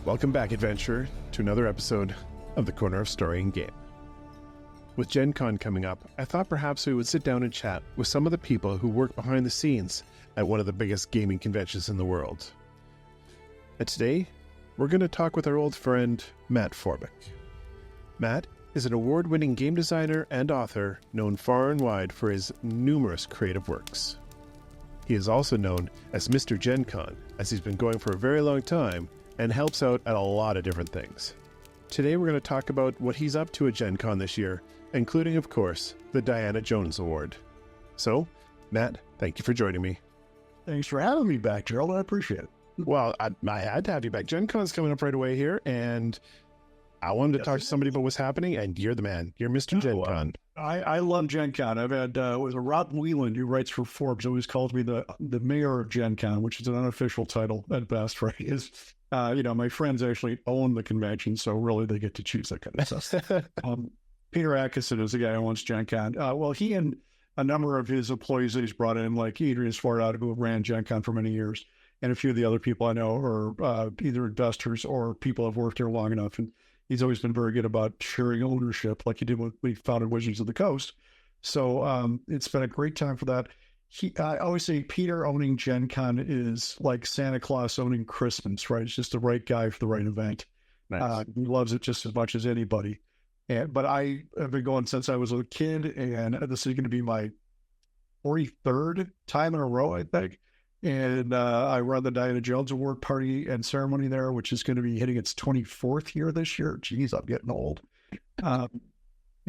Welcome back, adventurer, to another episode of the Corner of Story and Game. With Gen Con coming up, I thought perhaps we would sit down and chat with some of the people who work behind the scenes at one of the biggest gaming conventions in the world. And today, we're going to talk with our old friend, Matt Forbeck. Matt is an award-winning game designer and author known far and wide for his numerous creative works. He is also known as Mr. Gen Con, as he's been going for a very long time and helps out at a lot of different things. Today we're going to talk about what he's up to at Gen Con this year, including, of course, the Diana Jones Award. So, Matt, thank you for joining me. Thanks for having me back, Gerald. I appreciate it. Well, I had to have you back. Gen Con's coming up right away here, and I wanted to talk to somebody about what's happening, and you're the man. You're Mr. Gen Con. I love Gen Con. I've had, it was a Rob Whelan who writes for Forbes, always calls me the mayor of Gen Con, which is an unofficial title at best, right? My friends actually own the convention, so really they get to choose that kind of stuff. Peter Atkinson is the guy who owns Gen Con. Well, he and a number of his employees that he's brought in, like Adrian Swartout, who ran Gen Con for many years, and a few of the other people I know are either investors or people who have worked here long enough. And he's always been very good about sharing ownership, like he did when we founded Wizards of the Coast. So it's been a great time for that. I always say Peter owning Gen Con is like Santa Claus owning Christmas, right? It's just the right guy for the right event. Nice. He loves it just as much as anybody. But I have been going since I was a kid, and this is going to be my 43rd time in a row, I think. And I run the Diana Jones Award party and ceremony there, which is going to be hitting its 24th year this year. Geez, I'm getting old.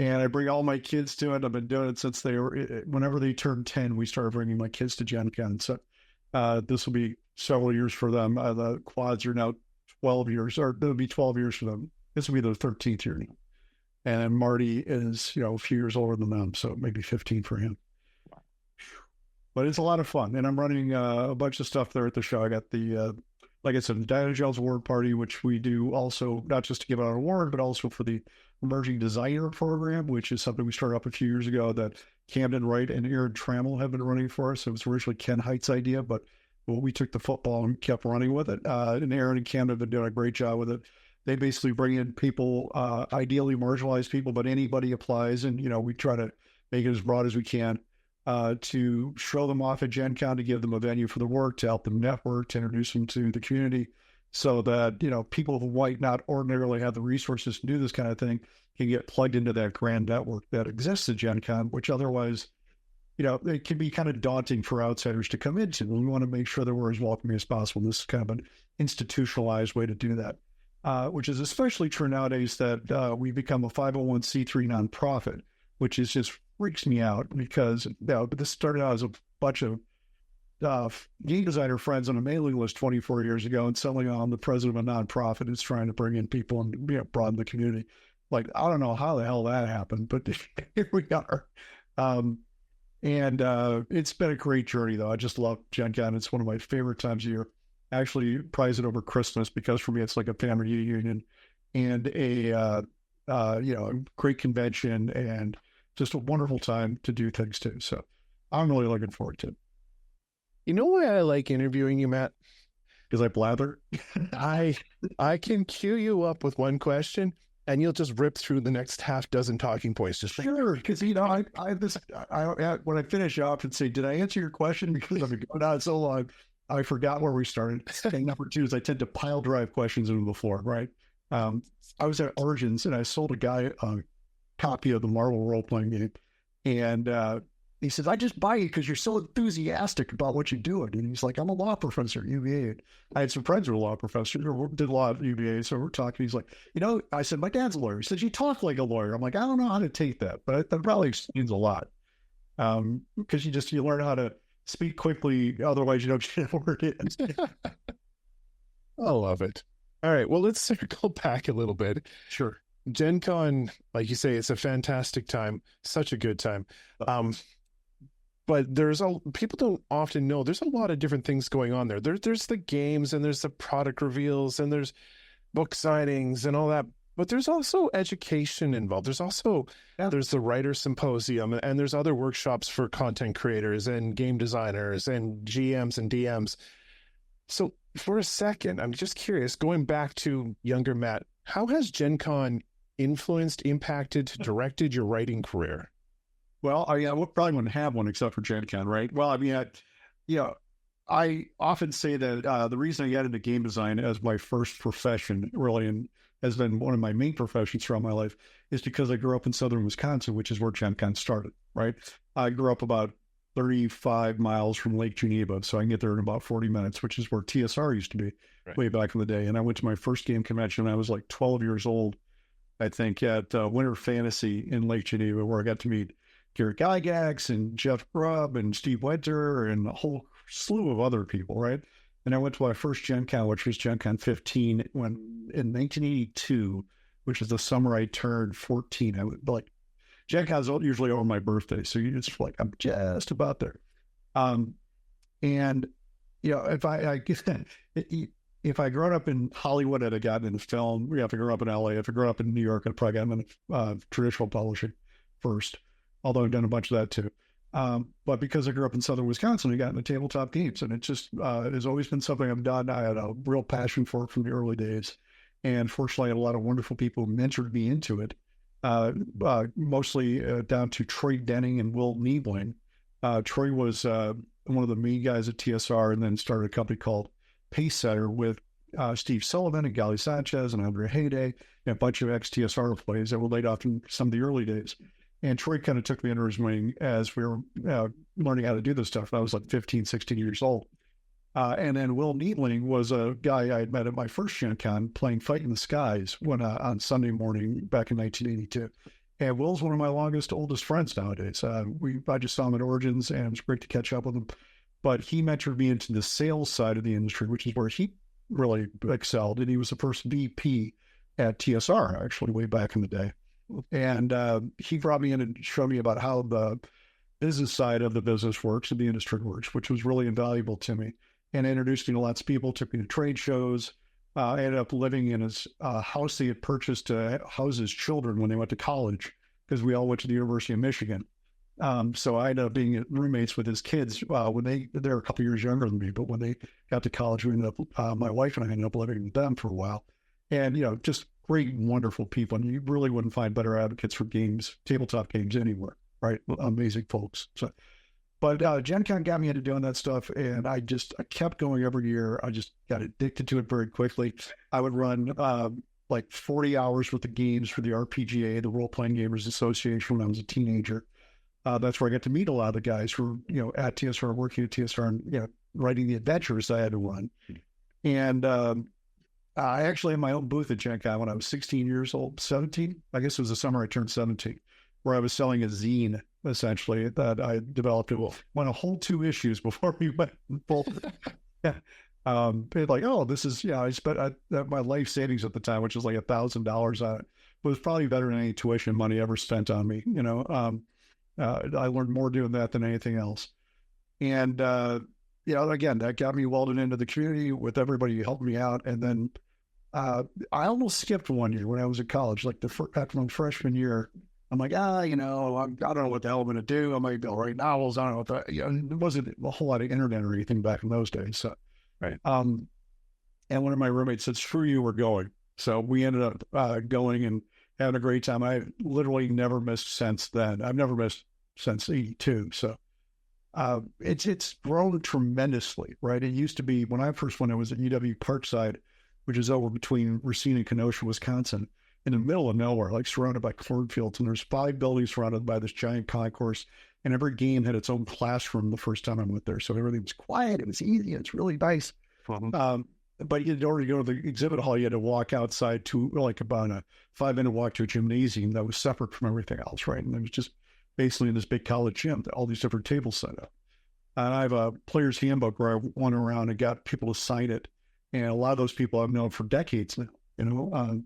And I bring all my kids to it. I've been doing it since whenever they turned 10, we started bringing my kids to Gen Con. So this will be several years for them. The quads are now 12 years, or it'll be 12 years for them. This will be their 13th year now. And Marty is, a few years older than them, so maybe 15 for him. But it's a lot of fun. And I'm running a bunch of stuff there at the show. I got like I said, the Diana Jones Award Party, which we do also, not just to give out an award, but also for the Emerging Designer Program, which is something we started up a few years ago that Camden Wright and Aaron Trammell have been running for us. It was originally Ken Height's idea, but we took the football and kept running with it. And Aaron and Camden have been doing a great job with it. They basically bring in people, ideally marginalized people, but anybody applies. And, we try to make it as broad as we can to show them off at Gen Con, to give them a venue for the work, to help them network, to introduce them to the community, so that, people who might not ordinarily have the resources to do this kind of thing can get plugged into that grand network that exists at Gen Con, which otherwise, it can be kind of daunting for outsiders to come into. And we want to make sure that we're as welcoming as possible. This is kind of an institutionalized way to do that. Which is especially true nowadays that we become a 501c3 nonprofit, which is just freaks me out because this started out as a bunch of game designer friends on a mailing list 24 years ago, and suddenly I'm the president of a nonprofit who's trying to bring in people and broaden the community. Like, I don't know how the hell that happened, but here we are. It's been a great journey, though. I just love Gen Con. It's one of my favorite times of year. Actually prize it over Christmas because for me it's like a family reunion and a great convention and just a wonderful time to do things too. So I'm really looking forward to it. You know why I like interviewing you, Matt? Because I blather. I can cue you up with one question and you'll just rip through the next half dozen talking points. Just sure, because when I finish off and say, "Did I answer your question?" Because I've been going on so long. I forgot where we started. And number two is I tend to pile drive questions into the floor, right? I was at Origins and I sold a guy a copy of the Marvel Role-Playing Game. And he says, "I just buy you because you're so enthusiastic about what you're doing." And he's like, "I'm a law professor at UVA." I had some friends who were law professors or did law at UVA. So we're talking. He's like, I said, "My dad's a lawyer." He says, "You talk like a lawyer." I'm like, "I don't know how to take that, but that probably explains a lot." Because you learn how to speak quickly, otherwise you don't get where it is. I love it. All right, well, let's circle back a little bit. Sure. Gen Con, like you say, it's a fantastic time, such a good time. But people don't often know there's a lot of different things going on there. There's the games and there's the product reveals and there's book signings and all that. But there's also education involved. There's also there's the writer symposium, and there's other workshops for content creators and game designers and GMs and DMs. So for a second, I'm just curious, going back to younger Matt, how has Gen Con influenced, impacted, directed your writing career? Well, I probably wouldn't have one except for Gen Con, right? Well, I mean, I often say that the reason I got into game design as my first profession, really, and has been one of my main professions throughout my life, is because I grew up in southern Wisconsin, which is where Gen Con started, right? I grew up about 35 miles from Lake Geneva, so I can get there in about 40 minutes, which is where TSR used to be way back in the day. And I went to my first game convention when I was like 12 years old, I think, at Winter Fantasy in Lake Geneva, where I got to meet Gary Gygax and Jeff Grubb and Steve Winter and a whole slew of other people, right? And I went to my first Gen Con, which was Gen Con 15, when in 1982, which is the summer I turned 14. I would like Gen Con's usually over my birthday, so you just like I'm just about there. And if if I grown up in Hollywood, I'd have gotten into film. If I grew up in LA, if I grew up in New York, I'd probably gotten into traditional publishing first, although I've done a bunch of that too. But because I grew up in southern Wisconsin, I got into tabletop games, and it just has always been something I've done. I had a real passion for it from the early days, and fortunately, I had a lot of wonderful people who mentored me into it. Mostly down to Troy Denning and Will Niebling. Troy was one of the main guys at TSR, and then started a company called Pacesetter with Steve Sullivan and Gali Sanchez and Andre Hayday and a bunch of ex-TSR employees that were laid off in some of the early days. And Troy kind of took me under his wing as we were learning how to do this stuff. I was like 15, 16 years old. And then Will Niebling was a guy I had met at my first Gen Con playing Fight in the Skies on Sunday morning back in 1982. And Will's one of my oldest friends nowadays. I just saw him at Origins, and it was great to catch up with him. But he mentored me into the sales side of the industry, which is where he really excelled. And he was the first VP at TSR, actually, way back in the day. And he brought me in and showed me about how the business side of the business works and the industry works, which was really invaluable to me. And introduced me to lots of people, took me to trade shows. I ended up living in his house he had purchased to house his children when they went to college, because we all went to the University of Michigan. So I ended up being roommates with his kids when they're a couple years younger than me, but when they got to college, we ended up, my wife and I ended up living with them for a while. And, just great, wonderful people. And you really wouldn't find better advocates for games, tabletop games anywhere, right? Amazing folks. But Gen Con got me into doing that stuff, and I kept going every year. I just got addicted to it very quickly. I would run like 40 hours worth of games for the RPGA, the Role-Playing Gamers Association, when I was a teenager. That's where I got to meet a lot of the guys who were, at TSR, working at TSR, and, writing the adventures I had to run. And I actually had my own booth at Gen Con when I was 16 years old, 17. I guess it was the summer I turned 17, where I was selling a zine, essentially, that I developed. It went a whole 2 issues before we went full. Like, oh, this is, I spent my life savings at the time, which was like $1,000 on it. It was probably better than any tuition money ever spent on me. I learned more doing that than anything else. And, again, that got me welded into the community with everybody who helped me out. And then I almost skipped one year when I was at college, like after my freshman year. I'm like, I don't know what the hell I'm going to do. I might be able to write novels. I don't know what there wasn't a whole lot of internet or anything back in those days. So, right. And one of my roommates said, screw you, we're going. So we ended up going and having a great time. I literally never missed since then. I've never missed since 82. So it's grown tremendously, right? It used to be, when I first went, I was at UW Parkside, which is over between Racine and Kenosha, Wisconsin, in the middle of nowhere, like surrounded by cornfields. And there's 5 buildings surrounded by this giant concourse. And every game had its own classroom the first time I went there. So everything was quiet. It was easy. It's really nice. But in order to go to the exhibit hall, you had to walk outside to like about a 5-minute walk to a gymnasium that was separate from everything else, right? And it was just basically in this big college gym, all these different tables set up. And I have a player's handbook where I went around and got people to sign it. And a lot of those people I've known for decades now,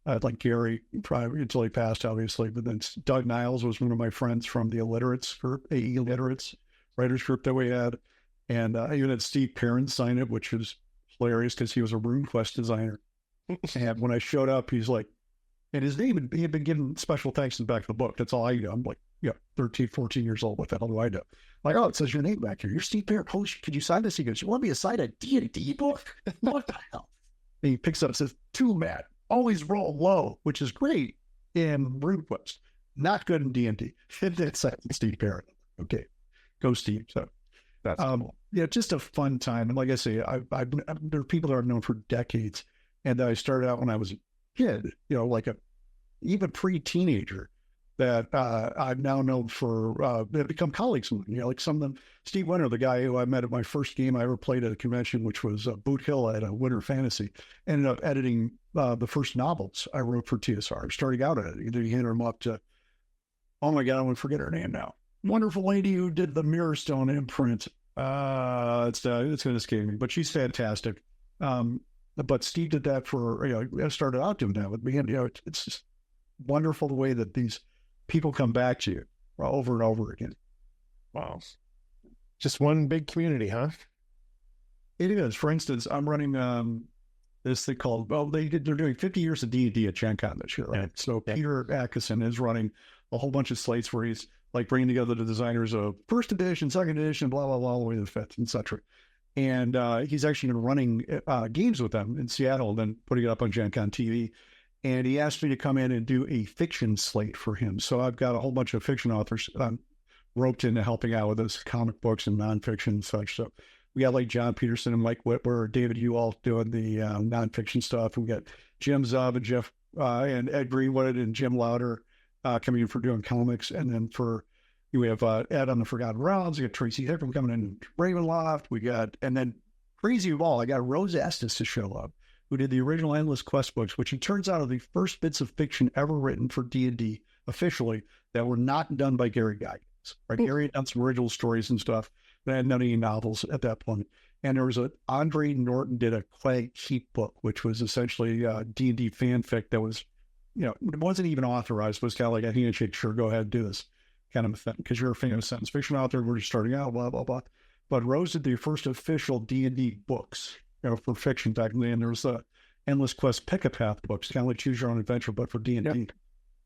like Gary, probably until he passed, obviously. But then Doug Niles was one of my friends from the Illiterates group, AE Illiterates writers group that we had. And I even had Steve Perrin sign it, which was hilarious because he was a RuneQuest designer. And when I showed up, he's like, and his name, he had been given special thanks in the back of the book. That's all I knew. I'm like, 13, 14 years old. What the hell do I know? Like, oh, it says your name back here. You're Steve Barrett. Holy shit, could you sign this? He goes, you want me to sign a D&D book? What the hell? And he picks up and says, to Matt, always roll low, which is great in RuneQuest. Not good in D&D. It's Steve Barrett. Okay, go Steve. So That's cool. yeah, just a fun time. And like I say, there are people that I've known for decades, and I started out when I was a kid, like even pre-teenager, that I've now known for, they've become colleagues of mine. Like some of them, Steve Winter, the guy who I met at my first game I ever played at a convention, which was Boot Hill at a Winter Fantasy, ended up editing the first novels I wrote for TSR, starting out at it. He handed them up to, oh my God, I won't forget her name now. Wonderful lady who did the Mirrorstone imprint. It's going to escape me, but she's fantastic. But Steve did that for, I started out doing that with me. And, it's just wonderful the way that these people come back to you over and over again. Wow. Just one big community, huh? It is. For instance, I'm running this thing called, they're doing 50 years of D&D at Gen Con this year, right? So Peter Atkinson is running a whole bunch of slates where he's like bringing together the designers of first edition, second edition, blah, blah, blah, all the way to the fifth, etc. And he's actually been running games with them in Seattle and then putting it up on Gen Con TV. And he asked me to come in and do a fiction slate for him. So I've got a whole bunch of fiction authors roped into helping out with this, comic books and nonfiction and such. So we got like John Peterson and Mike Whitwer, David Uall doing the nonfiction stuff. We got Jim Zub and Jeff and Ed Greenwood and Jim Lauder coming in for doing comics. And then we have Ed on the Forgotten Realms. We got Tracy Hickman coming in Ravenloft. And then crazy of all, I got Rose Estes to show up, who did the original Endless Quest books, which it turns out are the first bits of fiction ever written for D&D officially that were not done by Gary Gygax. Right? Gary had done some original stories and stuff, but I hadn't done any novels at that point. And there was Andre Norton did a Clay Keep book, which was essentially D&D fanfic that was, it wasn't even authorized. It was kind of like a handshake, sure, go ahead, do this kind of a thing, because you're a famous science fiction author, we're just starting out, blah, blah, blah. But Rose did the first official D&D books, for fiction technically, and there was the Endless Quest Pick a Path books, kind of like Choose Your Own Adventure, but for D&D. Yep.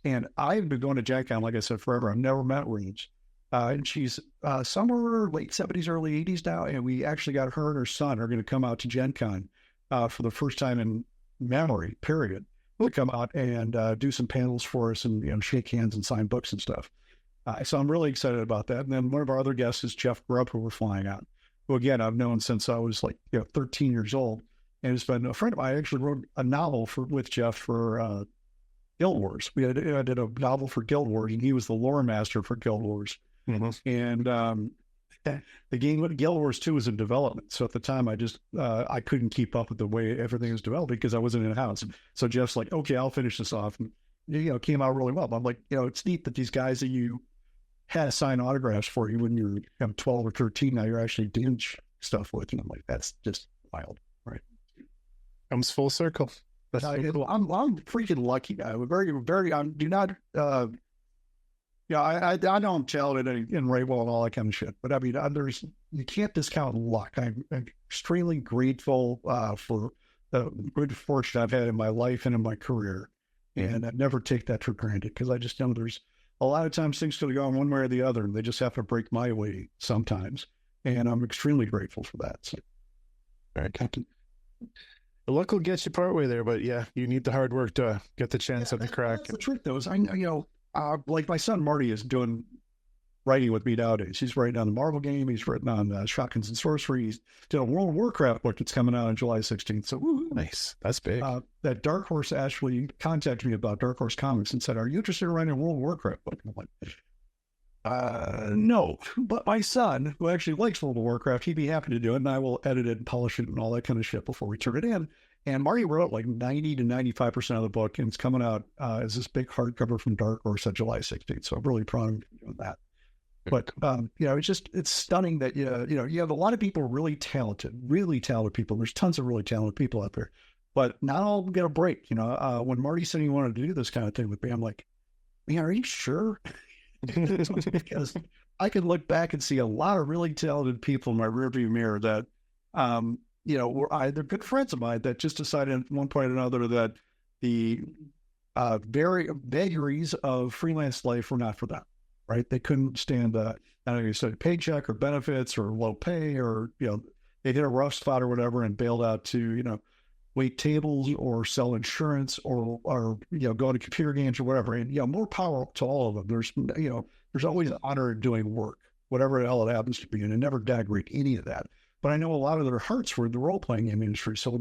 And I've been going to Gen Con, like I said, forever. I've never met Rose. And she's somewhere late 70s, early 80s now, and we actually got her and her son are going to come out to Gen Con for the first time in memory, period, to come out and do some panels for us and shake hands and sign books and stuff. So I'm really excited about that. And then one of our other guests is Jeff Grubb, who we're flying out, who, again, I've known since I was 13 years old. And it's been a friend of mine. I actually wrote a novel with Jeff for Guild Wars. I did a novel for Guild Wars, and he was the lore master for Guild Wars. Mm-hmm. And the game Guild Wars 2 was in development. So at the time, I couldn't keep up with the way everything was developed because I wasn't in the house. So Jeff's like, okay, I'll finish this off. And, came out really well. But I'm like, it's neat that these guys that you had to sign autographs for you when you were 12 or 13, now you're actually doing stuff with. And I'm like, that's just wild, right? Comes full circle. That's so cool. I'm freaking lucky. I'm very, very, I do not, I know I'm talented and right well and all that kind of shit, but I mean, you can't discount luck. I'm extremely grateful for the good fortune I've had in my life and in my career. And I never take that for granted because I just know there's a lot of times things could have gone one way or the other, and they just have to break my way sometimes. And I'm extremely grateful for that. So. All right, Captain. The luck will get you partway there, but yeah, you need the hard work to get the chance at the crack. That's the trick, though, is like my son Marty is doing writing with me nowadays. He's writing on the Marvel game. He's written on Shotguns and Sorcery. He's did a World of Warcraft book that's coming out on July 16th. So woo-hoo. Nice. That's big. That Dark Horse actually contacted me about Dark Horse Comics and said, are you interested in writing a World of Warcraft book? And I'm like, no, but my son, who actually likes World of Warcraft, he'd be happy to do it, and I will edit it and polish it and all that kind of shit before we turn it in. And Marty wrote like 90 to 95% of the book, and it's coming out as this big hardcover from Dark Horse on July 16th. So I'm really proud of doing that. But, it's stunning that, you have a lot of people really talented people. There's tons of really talented people out there, but not all get a break. When Marty said he wanted to do this kind of thing with me, I'm like, man, are you sure? Because I can look back and see a lot of really talented people in my rearview mirror that, were either good friends of mine that just decided at one point or another that the very vagaries of freelance life were not for them. right? They couldn't stand I don't know, you said paycheck or benefits or low pay, or, they hit a rough spot or whatever and bailed out to, wait tables or sell insurance or go to computer games or whatever. And, more power to all of them. There's always honor in doing work, whatever the hell it happens to be. And I never denigrate any of that. But I know a lot of their hearts were in the role-playing game industry. So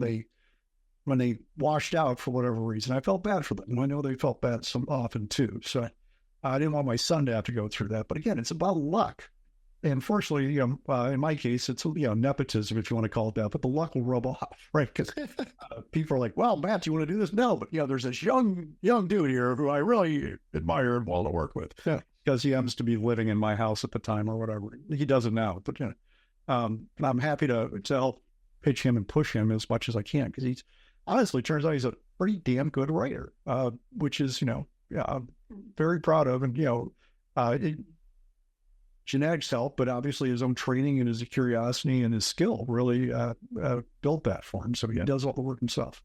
when they washed out for whatever reason, I felt bad for them. And I know they felt bad some often too. So I didn't want my son to have to go through that. But again, it's about luck. And fortunately, in my case, it's, nepotism, if you want to call it that, but the luck will rub off, right? Because people are like, well, Matt, do you want to do this? No, but, there's this young dude here who I really admire and want to work with. Yeah. Because he happens to be living in my house at the time or whatever. He doesn't now, but, I'm happy to help pitch him and push him as much as I can, because he's honestly, turns out he's a pretty damn good writer, which is, I'm very proud of. And, genetics help, but obviously his own training and his curiosity and his skill really built that for him. So he does all the work himself.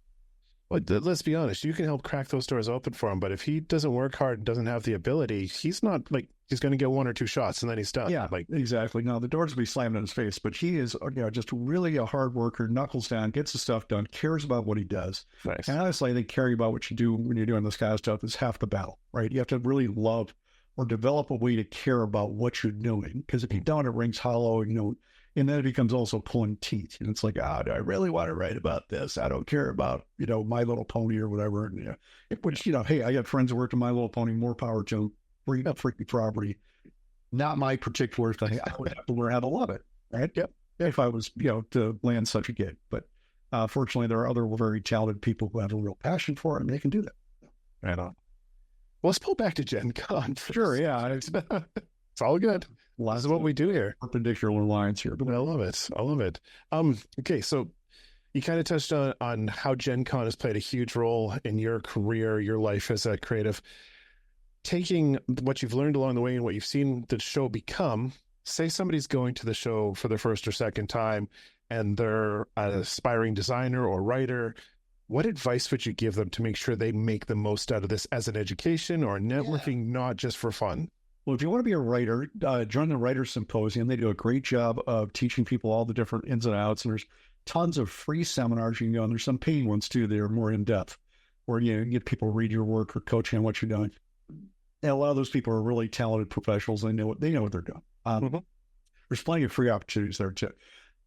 Well, let's be honest. You can help crack those doors open for him, but if he doesn't work hard and doesn't have the ability, he's not he's going to get 1 or 2 shots and then he's done. Yeah, exactly. No, the doors will be slammed in his face, but he is, just really a hard worker, knuckles down, gets the stuff done, cares about what he does. Nice. And honestly, I think caring about what you do when you're doing this kind of stuff is half the battle, right? You have to really love or develop a way to care about what you're doing. Because if you don't, it rings hollow, and then it becomes also pulling teeth. And it's like, do I really want to write about this? I don't care about, My Little Pony or whatever. And, which, hey, I got friends who worked on My Little Pony, more power to them, freaking property. Not my particular thing. I would have to learn how to love it, right? Yep. If I was, to land such a gig. But fortunately, there are other very talented people who have a real passion for it, and they can do that. Right on. Well, let's pull back to Gen Con. Sure, yeah. It's all good. Lots of what we do here. Perpendicular lines here. But I love it. Okay, so you kind of touched on how Gen Con has played a huge role in your career, your life as a creative. Taking what you've learned along the way and what you've seen the show become, say somebody's going to the show for the first or second time and they're an aspiring designer or writer, what advice would you give them to make sure they make the most out of this as an education or networking, not just for fun? Well, if you want to be a writer, join the Writers Symposium. They do a great job of teaching people all the different ins and outs. And there's tons of free seminars you can go, and there's some paying ones too. They're more in depth, where you get people to read your work or coach you on what you're doing. And a lot of those people are really talented professionals. They know what they're doing. There's plenty of free opportunities there too.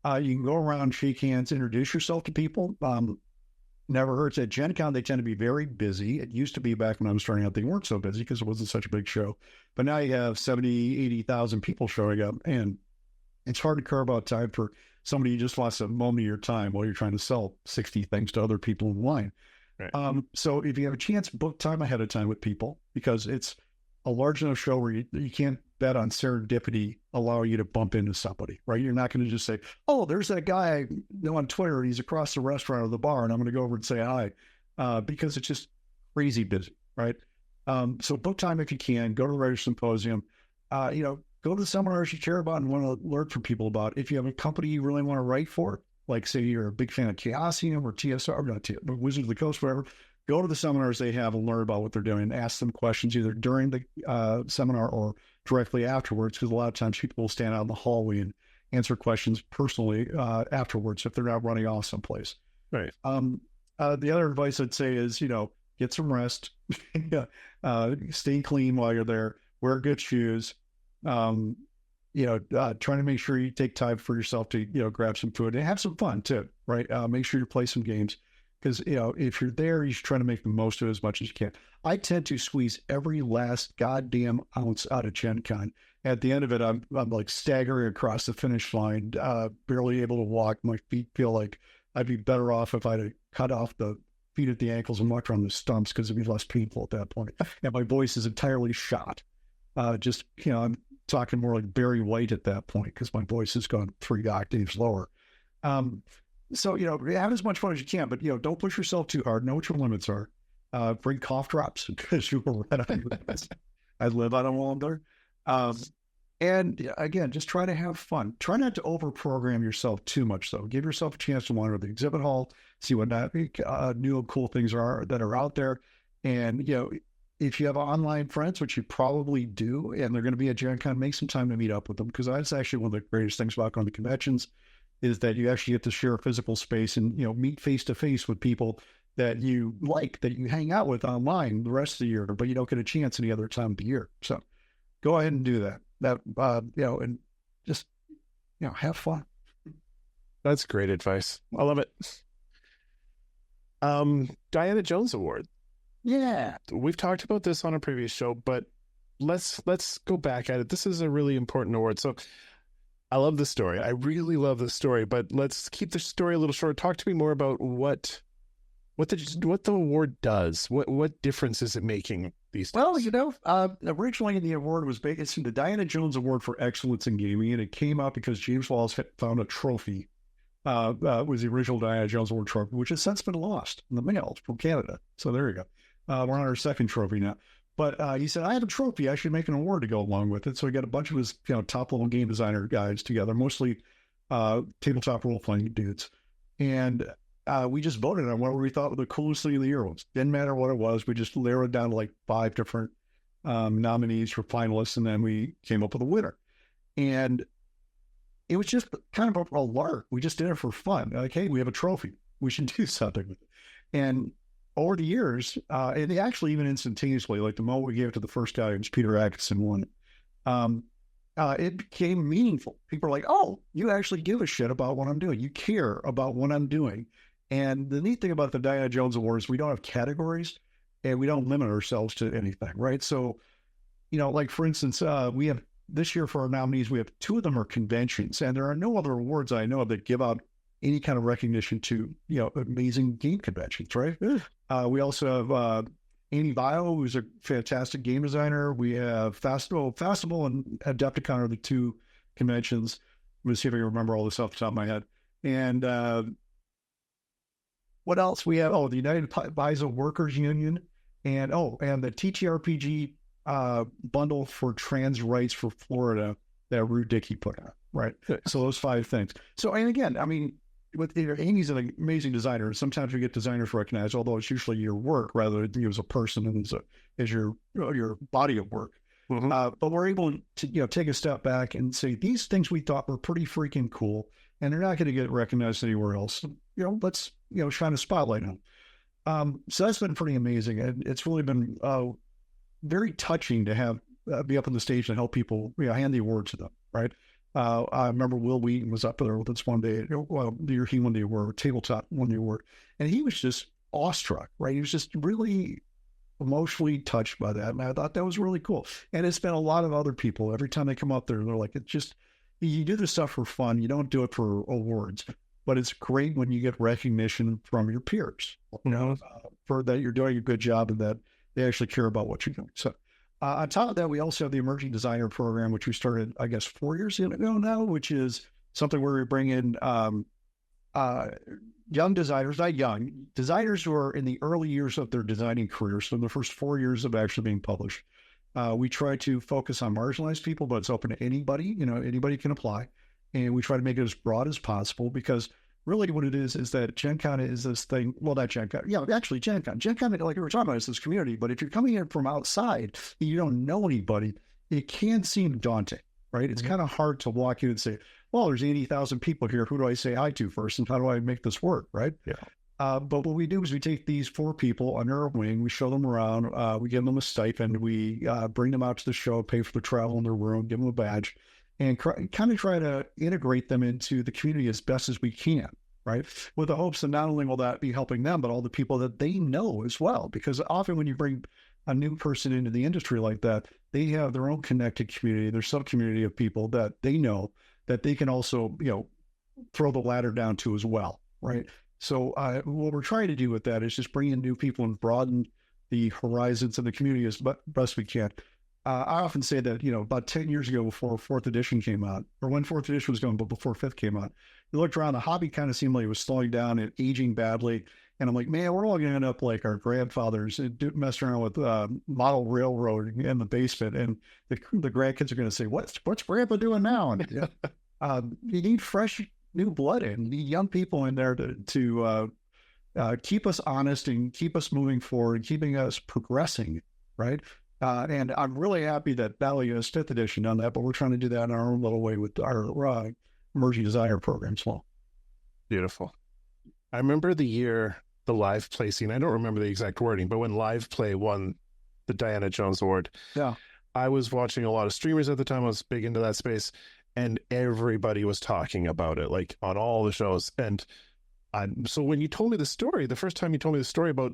You can go around, shake hands, introduce yourself to people. Never hurts. At Gen Con, they tend to be very busy. It used to be back when I was starting out, they weren't so busy because it wasn't such a big show. But now you have 70, 80,000 people showing up, and it's hard to carve out time for somebody who just wants a moment of your time while you're trying to sell 60 things to other people in line. Right. So if you have a chance, book time ahead of time with people, because it's a large enough show where you can't bet on serendipity allowing you to bump into somebody, right? You're not going to just say, oh, there's that guy I know on Twitter. He's across the restaurant or the bar, and I'm going to go over and say hi, because it's just crazy busy, right? So book time if you can. Go to the Writers Symposium. Go to the seminars you care about and want to learn from people about. If you have a company you really want to write for, like say you're a big fan of Chaosium or TSR, but Wizard of the Coast, whatever, go to the seminars they have and learn about what they're doing. Ask them questions either during the seminar or directly afterwards, because a lot of times people will stand out in the hallway and answer questions personally afterwards if they're not running off someplace. Right. The other advice I'd say is, get some rest, stay clean while you're there, wear good shoes, trying to make sure you take time for yourself to, grab some food and have some fun too, right? Make sure you play some games. Because, if you're there, you should try to make the most of it as much as you can. I tend to squeeze every last goddamn ounce out of Gen Con. At the end of it, I'm like staggering across the finish line, barely able to walk. My feet feel like I'd be better off if I'd cut off the feet at the ankles and walked around the stumps, because it'd be less painful at that point. And my voice is entirely shot. I'm talking more like Barry White at that point, because my voice has gone 3 octaves lower. So, have as much fun as you can, but, don't push yourself too hard. Know what your limits are. Bring cough drops, because you will run out of limits. I live on a wall there. And again, just try to have fun. Try not to overprogram yourself too much, though. Give yourself a chance to wander the exhibit hall, see what new and cool things are that are out there. And, if you have online friends, which you probably do, and they're going to be at Gen Con, make some time to meet up with them, because that's actually one of the greatest things about going to conventions is that you actually get to share a physical space and, meet face to face with people that you like, that you hang out with online the rest of the year, but you don't get a chance any other time of the year. So go ahead and do that. And just, have fun. That's great advice. I love it. Diana Jones Award. Yeah. We've talked about this on a previous show, but let's go back at it. This is a really important award. So I love the story. I really love the story, but let's keep the story a little short. Talk to me more about what the award does. What difference is it making these days? Well, originally the award was based in the Diana Jones Award for Excellence in Gaming, and it came up because James Wallace had found a trophy. Was the original Diana Jones Award trophy, which has since been lost in the mail from Canada. So there you go. We're on our second trophy now. But he said, I have a trophy. I should make an award to go along with it. So he got a bunch of his top-level game designer guys together, mostly tabletop role-playing dudes. And we just voted on what we thought the coolest thing of the year was. Didn't matter what it was. We just narrowed it down to like 5 different nominees for finalists, and then we came up with a winner. And it was just kind of a lark. We just did it for fun. Like, hey, we have a trophy. We should do something with it. And over the years, and they actually even instantaneously, like the moment we gave it to the first guy, it was Peter Atkinson won, it became meaningful. People are like, oh, you actually give a shit about what I'm doing. You care about what I'm doing. And the neat thing about the Diana Jones Awards, we don't have categories and we don't limit ourselves to anything, right? So, like for instance, we have this year for our nominees, we have 2 of them are conventions, and there are no other awards I know of that give out any kind of recognition to, amazing game conventions, right? We also have Amy Bio, who's a fantastic game designer. We have Festival and Adepticon are the 2 conventions. Let me see if I can remember all this off the top of my head. And what else? We have, the United Paizo Workers Union, and the TTRPG bundle for trans rights for Florida that Rue Dickey put out, right? So those 5 things. So, and again, I mean, Amy's an amazing designer. Sometimes we get designers recognized, although it's usually your work rather than you as a person and as your body of work. Mm-hmm. But we're able to take a step back and say these things we thought were pretty freaking cool, and they're not going to get recognized anywhere else. Let's shine a spotlight on them. So that's been pretty amazing, and it's really been very touching to have be up on the stage and help people hand the award to them, right? I remember Will Wheaton was up there with us one day. Well, the year he won the award, Tabletop won the award, and he was just awestruck, right? He was just really emotionally touched by that, and I thought that was really cool. And it's been a lot of other people. Every time they come up there, they're like, it's just, you do this stuff for fun. You don't do it for awards, but it's great when you get recognition from your peers, for that you're doing a good job and that they actually care about what you're doing. So on top of that, we also have the Emerging Designer Program, which we started, I guess, 4 years ago now, which is something where we bring in young designers, not young, designers who are in the early years of their designing career, so in the first 4 years of actually being published. We try to focus on marginalized people, but it's open to anybody. Anybody can apply. And we try to make it as broad as possible because really what it is that Gen Con is this thing. Well, not Gen Con. Yeah, actually Gen Con. Gen Con, like we were talking about, is this community. But if you're coming in from outside and you don't know anybody, it can seem daunting, right? It's kind of hard to walk in and say, well, there's 80,000 people here. Who do I say hi to first? And how do I make this work, right? Yeah. But what we do is we take these 4 people under our wing, we show them around, we give them a stipend, we bring them out to the show, pay for the travel in their room, give them a badge, and kind of try to integrate them into the community as best as we can, right? With the hopes that not only will that be helping them, but all the people that they know as well. Because often when you bring a new person into the industry like that, they have their own connected community, their sub-community of people that they know that they can also, throw the ladder down to as well, right? So what we're trying to do with that is just bring in new people and broaden the horizons of the community as best we can. I often say that, about 10 years ago before 4th edition came out, or when 4th edition was going, but before 5th came out, you looked around, the hobby kind of seemed like it was slowing down and aging badly. And I'm like, man, we're all going to end up like our grandfathers and messing around with model railroad in the basement. And the grandkids are going to say, what's grandpa doing now? And you need fresh new blood in, need young people in there to keep us honest and keep us moving forward and keeping us progressing right? And I'm really happy that Valley has 5th edition done that, but we're trying to do that in our own little way with our emerging designer program as well. Beautiful. I remember the year the live play scene, I don't remember the exact wording, but when live play won the Diana Jones Award, Yeah. I was watching a lot of streamers at the time. I was big into that space, and everybody was talking about it, like on all the shows. And so when you told me the story, the first time you told me the story about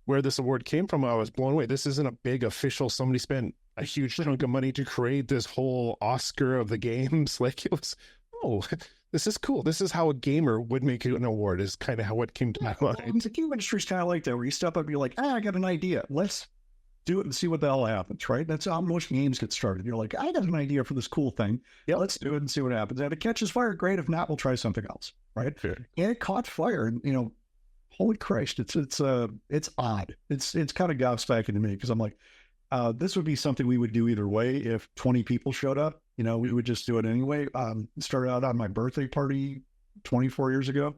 where this award came from, I was blown away. This isn't a big official, somebody spent a huge chunk of money to create this whole Oscar of the games. Like, it was, oh, this is cool. This is how a gamer would make an award, is kind of how it came to my mind. The game industry's kind of like that, where you step up and you're like, I got an idea. Let's do it and see what the hell happens, right? That's how most games get started. You're like, I got an idea for this cool thing. Yeah, let's do it and see what happens. And if it catches fire, great. If not, we'll try something else, right? Fair. And it caught fire, and holy Christ, it's odd. It's kind of gobsmacking to me, because I'm like, this would be something we would do either way. If 20 people showed up, we would just do it anyway. Started out on my birthday party 24 years ago.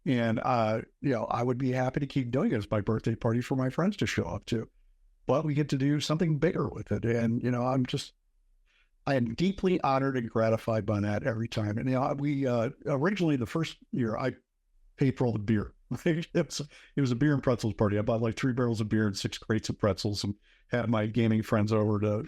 And, I would be happy to keep doing it as my birthday party for my friends to show up to. But we get to do something bigger with it. And, I am deeply honored and gratified by that every time. And, we originally, the first year, I paid for all the beer. It was a beer and pretzels party. I bought like 3 barrels of beer and 6 crates of pretzels, and had my gaming friends over to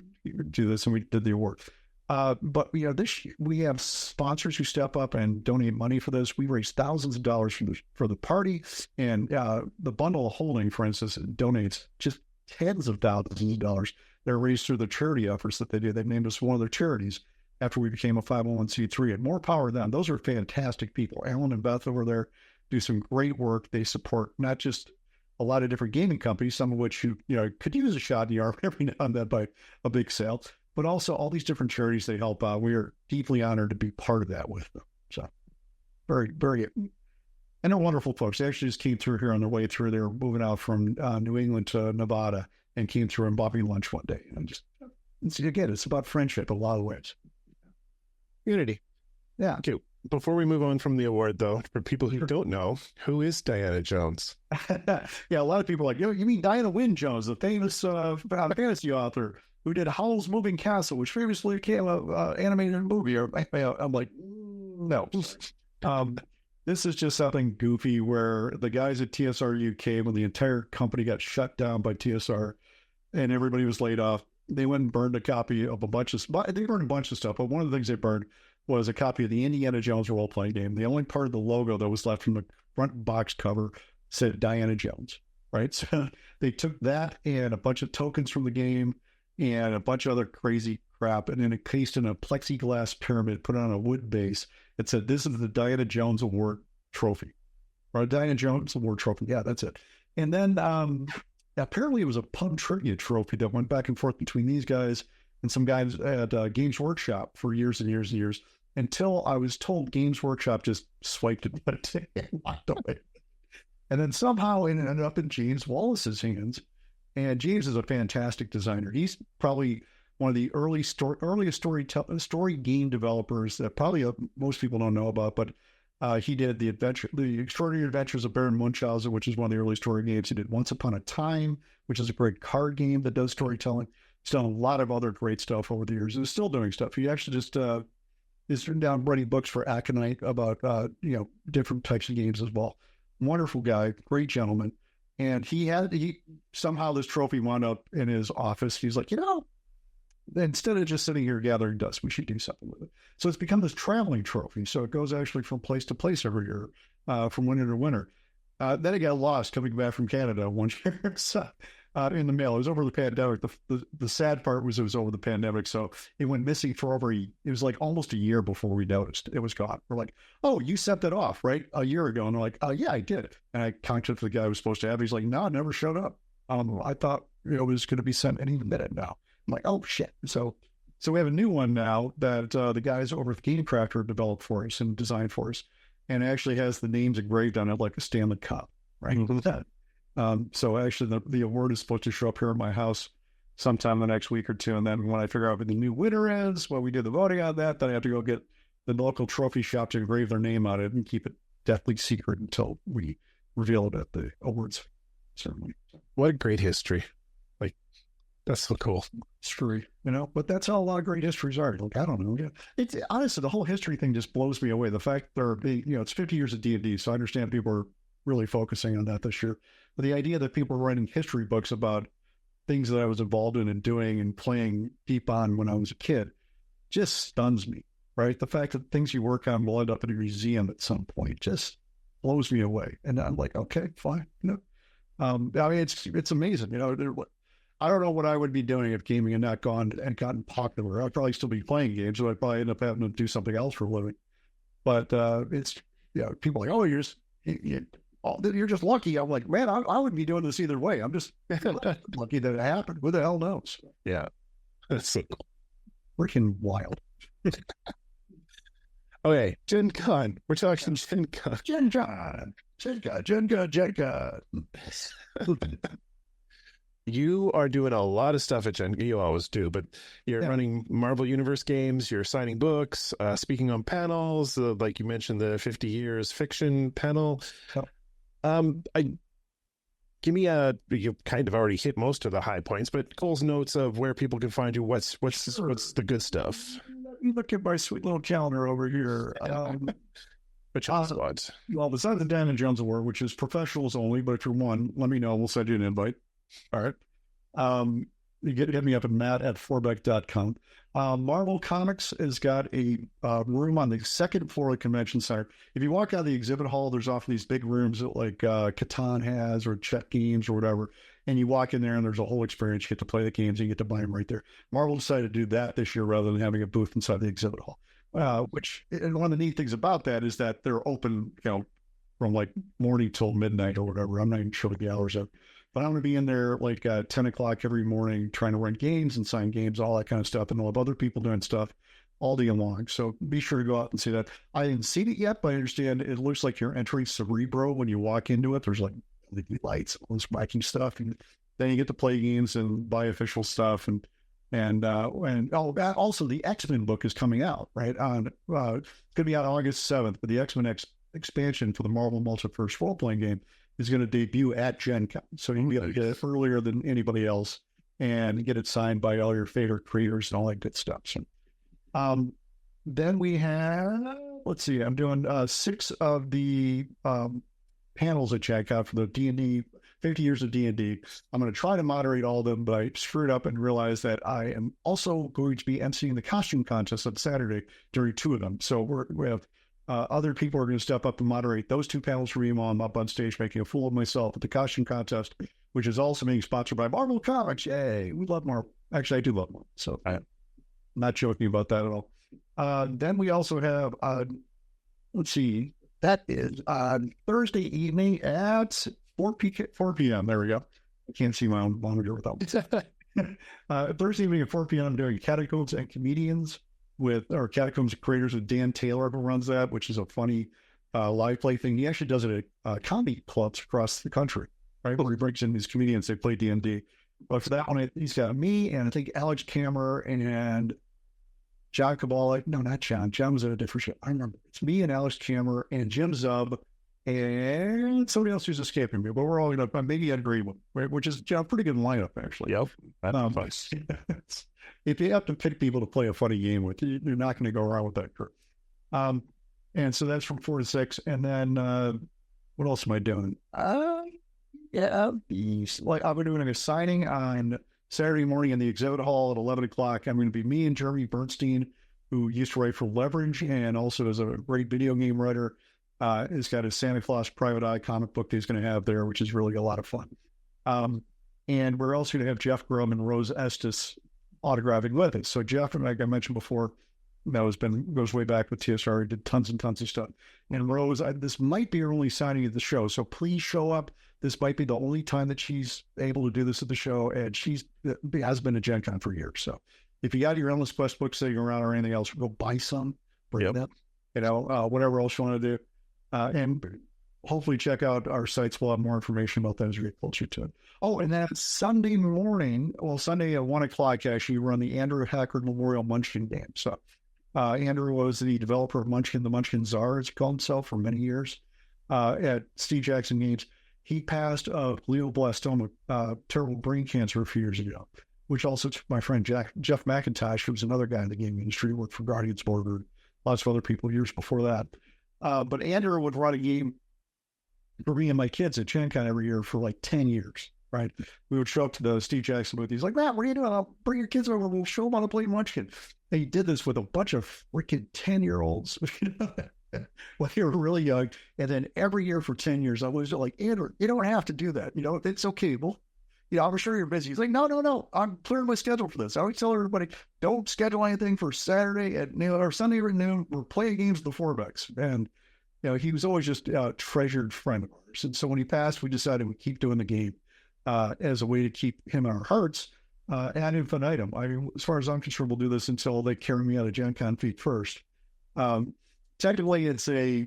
do this, and we did the award. But this year, we have sponsors who step up and donate money for this. We raised thousands of dollars for the party, and the bundle of holding, for instance, donates just tens of thousands of dollars. They're raised through the charity efforts that they do. They've named us one of their charities after we became a 501c3, and more power to them. Those are fantastic people. Alan and Beth over there do some great work. They support not just a lot of different gaming companies, some of which could use a shot in the arm every now and then by a big sale, but also all these different charities they help out. We are deeply honored to be part of that with them. So very, very, and they're wonderful folks. They actually just came through here on their way through. They were moving out from New England to Nevada, and came through and bought me lunch one day. And it's about friendship in a lot of ways. Unity. Yeah. Okay. Before we move on from the award, though, for people who don't know, who is Diana Jones? Yeah, a lot of people are like, you mean Diana Wynne Jones, the famous fantasy author who did Howl's Moving Castle, which famously became an animated movie. I'm like, no. This is just something goofy where the guys at TSR UK, when the entire company got shut down by TSR and everybody was laid off, they went and burned a copy of they burned a bunch of stuff, but one of the things they burned was a copy of the Indiana Jones role-playing game. The only part of the logo that was left from the front box cover said Diana Jones, right? So they took that and a bunch of tokens from the game and a bunch of other crazy crap, and then encased in a plexiglass pyramid, put on a wood base. It said, this is the Diana Jones Award trophy, or a Diana Jones Award trophy. Yeah, that's it. And then apparently it was a pub trivia trophy that went back and forth between these guys and some guys at Games Workshop for years and years and years, until I was told Games Workshop just swiped it and walked away. And then somehow it ended up in James Wallace's hands. And James is a fantastic designer. He's probably one of the earliest story game developers that probably most people don't know about, but he did the Extraordinary Adventures of Baron Munchausen, which is one of the early story games. He did Once Upon a Time, which is a great card game that does storytelling. He's done a lot of other great stuff over the years, and is still doing stuff. He actually just is written down writing books for Aconite about different types of games as well. Wonderful guy, great gentleman. And he somehow this trophy wound up in his office. He's like, instead of just sitting here gathering dust, we should do something with it. So it's become this traveling trophy. So it goes actually from place to place every year, from winter to winter. Then it got lost coming back from Canada one year. So, in the mail. It was over the pandemic. The sad part was it was over the pandemic, so it went missing for it was like almost a year before we noticed it was gone. We're like, oh, you sent that off, right? A year ago. And they're like, oh, yeah, I did. And I contacted the guy who was supposed to have it. He's like, no, it never showed up. I thought it was going to be sent any minute now. I'm like, oh, shit. So we have a new one now that the guys over at Game Crafter developed for us and designed for us. And it actually has the names engraved on it like a Stanley Cup, right? Mm-hmm. So actually the award is supposed to show up here at my house sometime the next week or two. And then when I figure out what the new winner is, when we do the voting on that, then I have to go get the local trophy shop to engrave their name on it and keep it deathly secret until we reveal it at the awards ceremony. What a great history. Like, That's so cool. history, but that's how a lot of great histories are. Like, I don't know. Yeah. It's honestly, the whole history thing just blows me away. The fact there being, it's 50 years of D&D. So I understand people are really focusing on that this year, but the idea that people are writing history books about things that I was involved in and doing and playing deep on when I was a kid just stuns me, right? The fact that things you work on will end up in a museum at some point just blows me away. And I'm like, okay, fine. I mean, it's amazing. I don't know what I would be doing if gaming had not gotten popular. I'd probably still be playing games, so I'd probably end up having to do something else for a living. But it's, people are like, oh, you're just lucky. I'm like, man, I wouldn't be doing this either way. I'm just lucky that it happened. Who the hell knows? Yeah. That's so cool. Freaking wild. Okay, Gen Con. We're talking Gen Con. Gen Con. You are doing a lot of stuff at Gen Con. You always do, but you're running Marvel Universe games. You're signing books, speaking on panels, like you mentioned, the 50 years fiction panel. Give me you kind of already hit most of the high points, but Cole's notes of where people can find you. What's the good stuff? Let me look at my sweet little calendar over here. Which spots? Well, besides the Dan and Jones Award, which is professionals only, but if you're one, let me know. We'll send you an invite. All right. You hit me up at matt@forbeck.com. Marvel Comics has got a room on the second floor of the convention center. If you walk out of the exhibit hall, there's often these big rooms that like Catan has or Chet Games or whatever. And you walk in there and there's a whole experience. You get to play the games and you get to buy them right there. Marvel decided to do that this year rather than having a booth inside the exhibit hall. And one of the neat things about that is that they're open, from like morning till midnight or whatever. I'm not even sure what the hours are. But I'm going to be in there like 10 o'clock every morning trying to run games and sign games, all that kind of stuff. And I'll have other people doing stuff all day long. So be sure to go out and see that. I haven't seen it yet, but I understand it looks like you're entering Cerebro when you walk into it. There's like LED lights, all this wacky stuff. And then you get to play games and buy official stuff. And also the X-Men book is coming out, right? It's going to be out August 7th, but the X-Men expansion for the Marvel Multiverse Role-Playing Game is going to debut at Gen Con. So you can be able to get it earlier than anybody else and get it signed by all your favorite creators and all that good stuff. So, then we have, let's see, I'm doing 6 of the panels at Gen Con for the D&D, 50 years of D&D. I'm going to try to moderate all of them, but I screwed up and realized that I am also going to be emceeing the costume contest on Saturday during 2 of them. So we have other people are going to step up and moderate those 2 panels for me while I'm up on stage making a fool of myself at the costume contest, which is also being sponsored by Marvel Comics. Yay, we love Marvel. Actually, I do love Marvel, so I'm not joking about that at all. Then we also have, let's see, that is Thursday evening at 4 p.m. There we go. I can't see my own monitor without Thursday evening at 4 p.m. I'm doing Catacombs and Comedians Catacombs and Creators with Dan Taylor, who runs that, which is a funny live play thing. He actually does it at comedy clubs across the country, right? Where he brings in these comedians, they play D&D. But for that one, he's got me and I think Alex Kammer and John Kabbalah. No, not John. John was at a different show. I remember. It's me and Alex Kammer and Jim Zub and somebody else who's escaping me. But we're all going to maybe Ed Greenwood, which is a pretty good lineup, actually. Yep. That's nice. If you have to pick people to play a funny game with, you're not going to go around with that crew. And so that's from 4 to 6. And then what else am I doing? I'm doing a signing on Saturday morning in the exhibit hall at 11 o'clock. I'm going to be me and Jeremy Bernstein, who used to write for Leverage and also is a great video game writer. He's got his Santa Claus Private Eye comic book that he's going to have there, which is really a lot of fun. And we're also going to have Jeff Grum and Rose Estes autographing with it. So Jeff, like I mentioned before, goes way back with TSR. He did tons and tons of stuff. And Rose, this might be her only signing at the show, so please show up. This might be the only time that she's able to do this at the show, and has been at Gen Con for years. So if you got your Endless Quest book sitting around or anything else, go buy some, bring them, whatever else you want to do. And hopefully check out our sites. We'll have more information about that as we get closer to it. Oh, and then Sunday at 1 o'clock, actually, we run the Andrew Hackard Memorial Munchkin game. So Andrew was the developer of Munchkin, the Munchkin Czar, as he called himself, for many years at Steve Jackson Games. He passed of glioblastoma, terrible brain cancer, a few years ago. which also took my friend Jeff McIntosh, who was another guy in the gaming industry, worked for Guardians Border, lots of other people years before that. But Andrew would run a game for me and my kids at Gen Con every year for like 10 years, right? We would show up to the Steve Jackson booth. He's like, Matt, what are you doing? I'll bring your kids over. We'll show them how to play Munchkin. And he did this with a bunch of freaking 10-year-olds when they were really young. And then every year for 10 years, I was like, Andrew, you don't have to do that. It's okay. Well, I'm sure you're busy. He's like, no. I'm clearing my schedule for this. I always tell everybody, don't schedule anything for Saturday or Sunday at noon. We're playing games with the Forbecks. And he was always just a treasured friend of ours. And so when he passed, we decided we'd keep doing the game as a way to keep him in our hearts ad infinitum. I mean, as far as I'm concerned, we'll do this until they carry me out of Gen Con feet first. Technically, it's a